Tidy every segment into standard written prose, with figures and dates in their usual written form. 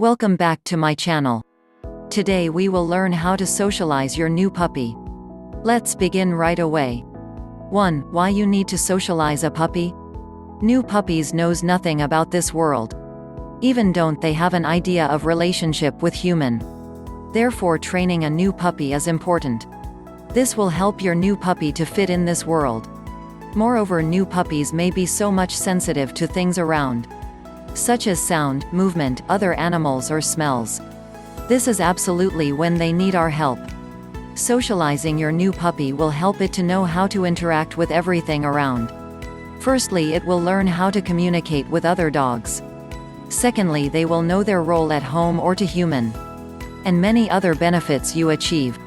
Welcome back to my channel. Today we will learn how to socialize your new puppy. Let's begin right away. 1. Why you need to socialize a puppy? New puppies knows nothing about this world. Even don't they have an idea of relationship with human. Therefore training a new puppy is important. This will help your new puppy to fit in this world. Moreover, new puppies may be so much sensitive to things around, such as sound, movement, other animals or smells. This is absolutely when they need our help. Socializing your new puppy will help it to know how to interact with everything around. Firstly, it will learn how to communicate with other dogs. Secondly, they will know their role at home or to human. And many other benefits you achieve.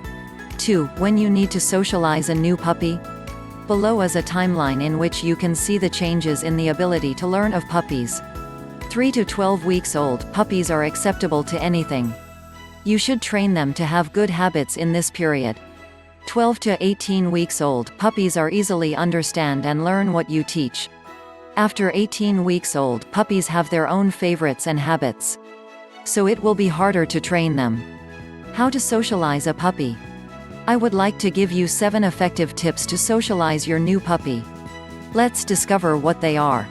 2. When you need to socialize a new puppy? Below is a timeline in which you can see the changes in the ability to learn of puppies. 3 to 12 weeks old, puppies are acceptable to anything. You should train them to have good habits in this period. 12 to 18 weeks old, puppies are easily understand and learn what you teach. After 18 weeks old, puppies have their own favorites and habits. So it will be harder to train them. How to socialize a puppy? I would like to give you 7 effective tips to socialize your new puppy. Let's discover what they are.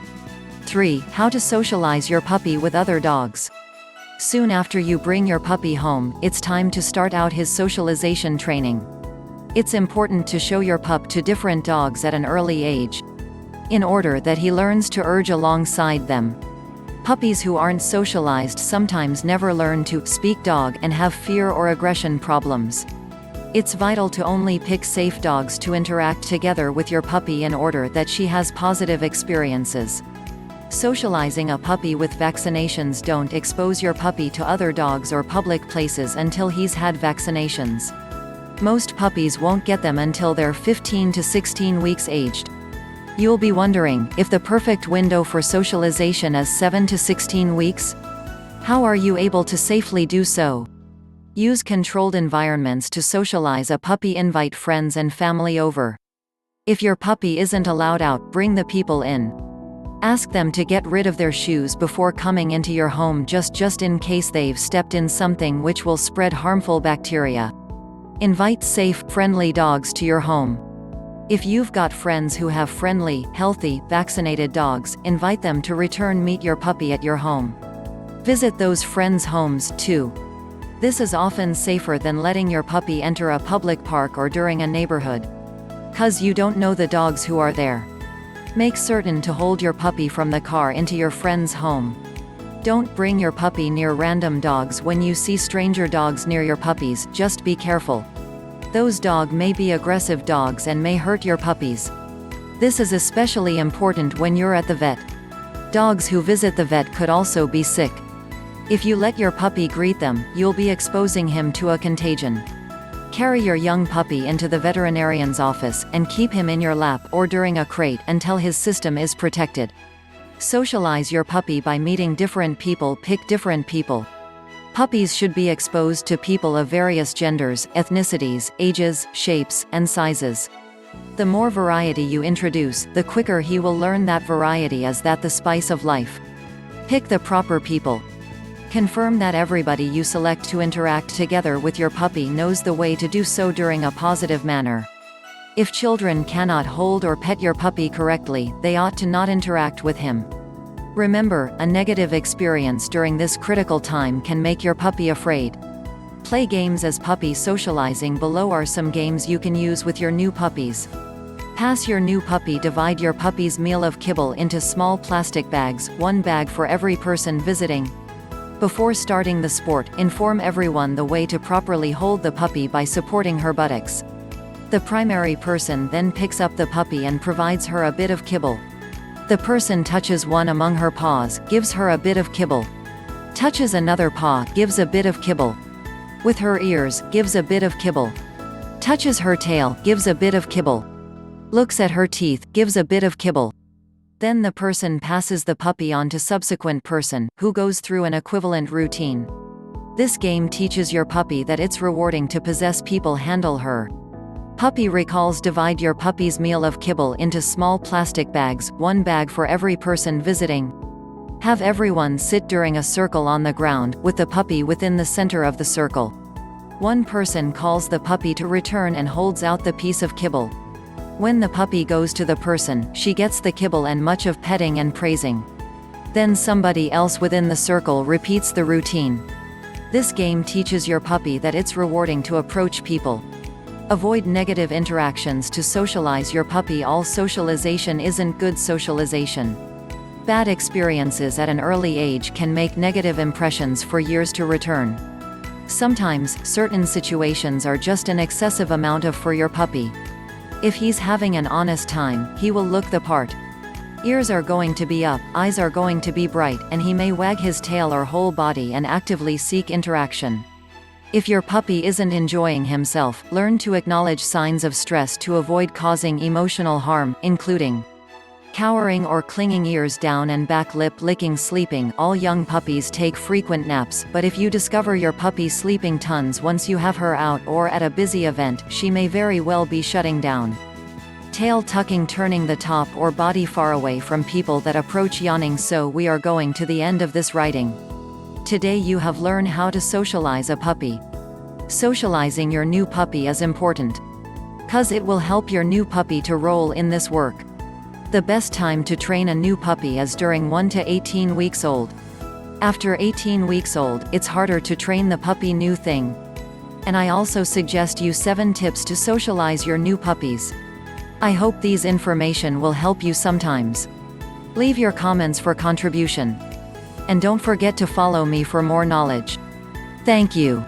3. How to socialize your puppy with other dogs. Soon after you bring your puppy home, it's time to start out his socialization training. It's important to show your pup to different dogs at an early age, in order that he learns to urge alongside them. Puppies who aren't socialized sometimes never learn to speak dog and have fear or aggression problems. It's vital to only pick safe dogs to interact together with your puppy in order that she has positive experiences. Socializing a puppy with vaccinations. Don't expose your puppy to other dogs or public places until he's had vaccinations. Most puppies won't get them until they're 15 to 16 weeks aged. You'll be wondering if the perfect window for socialization is 7 to 16 weeks. How are you able to safely do so? Use controlled environments to socialize a puppy. Invite friends and family over. If your puppy isn't allowed out, bring the people in. Ask them to get rid of their shoes before coming into your home just in case they've stepped in something which will spread harmful bacteria. Invite safe, friendly dogs to your home. If you've got friends who have friendly, healthy, vaccinated dogs, invite them to return meet your puppy at your home. Visit those friends' homes, too. This is often safer than letting your puppy enter a public park or during a neighborhood, 'cause you don't know the dogs who are there. Make certain to hold your puppy from the car into your friend's home. Don't bring your puppy near random dogs. When you see stranger dogs near your puppies, just be careful. Those dogs may be aggressive dogs and may hurt your puppies. This is especially important when you're at the vet. Dogs who visit the vet could also be sick. If you let your puppy greet them, you'll be exposing him to a contagion. Carry your young puppy into the veterinarian's office, and keep him in your lap or during a crate until his system is protected. Socialize your puppy by meeting different people. Pick different people. Puppies should be exposed to people of various genders, ethnicities, ages, shapes, and sizes. The more variety you introduce, the quicker he will learn that variety is the spice of life. Pick the proper people. Confirm that everybody you select to interact together with your puppy knows the way to do so during a positive manner. If children cannot hold or pet your puppy correctly, they ought to not interact with him. Remember, a negative experience during this critical time can make your puppy afraid. Play games as puppy socializing. Below are some games you can use with your new puppies. Pass your new puppy. Divide your puppy's meal of kibble into small plastic bags, 1 bag for every person visiting. Before starting the sport, inform everyone the way to properly hold the puppy by supporting her buttocks. The primary person then picks up the puppy and provides her a bit of kibble. The person touches one among her paws, gives her a bit of kibble. Touches another paw, gives a bit of kibble. With her ears, gives a bit of kibble. Touches her tail, gives a bit of kibble. Looks at her teeth, gives a bit of kibble. Then the person passes the puppy on to subsequent person, who goes through an equivalent routine. This game teaches your puppy that it's rewarding to possess people handle her. Puppy recalls. Divide your puppy's meal of kibble into small plastic bags, 1 bag for every person visiting. Have everyone sit during a circle on the ground, with the puppy within the center of the circle. One person calls the puppy to return and holds out the piece of kibble. When the puppy goes to the person, she gets the kibble and much of petting and praising. Then somebody else within the circle repeats the routine. This game teaches your puppy that it's rewarding to approach people. Avoid negative interactions to socialize your puppy. All socialization isn't good socialization. Bad experiences at an early age can make negative impressions for years to return. Sometimes, certain situations are just an excessive amount of for your puppy. If he's having an honest time, he will look the part. Ears are going to be up, eyes are going to be bright, and he may wag his tail or whole body and actively seek interaction. If your puppy isn't enjoying himself, learn to acknowledge signs of stress to avoid causing emotional harm, including cowering or clinging, ears down and back lip licking, sleeping. All young puppies take frequent naps, but if you discover your puppy sleeping tons once you have her out or at a busy event, she may very well be shutting down. Tail tucking, turning the top or body far away from people that approach, yawning. So we are going to the end of this writing. Today you have learned how to socialize a puppy. Socializing your new puppy is important, 'cause it will help your new puppy to roll in this work. The best time to train a new puppy is during 1 to 18 weeks old. After 18 weeks old, it's harder to train the puppy new thing. And I also suggest you 7 tips to socialize your new puppies. I hope these information will help you sometimes. Leave your comments for contribution. And don't forget to follow me for more knowledge. Thank you.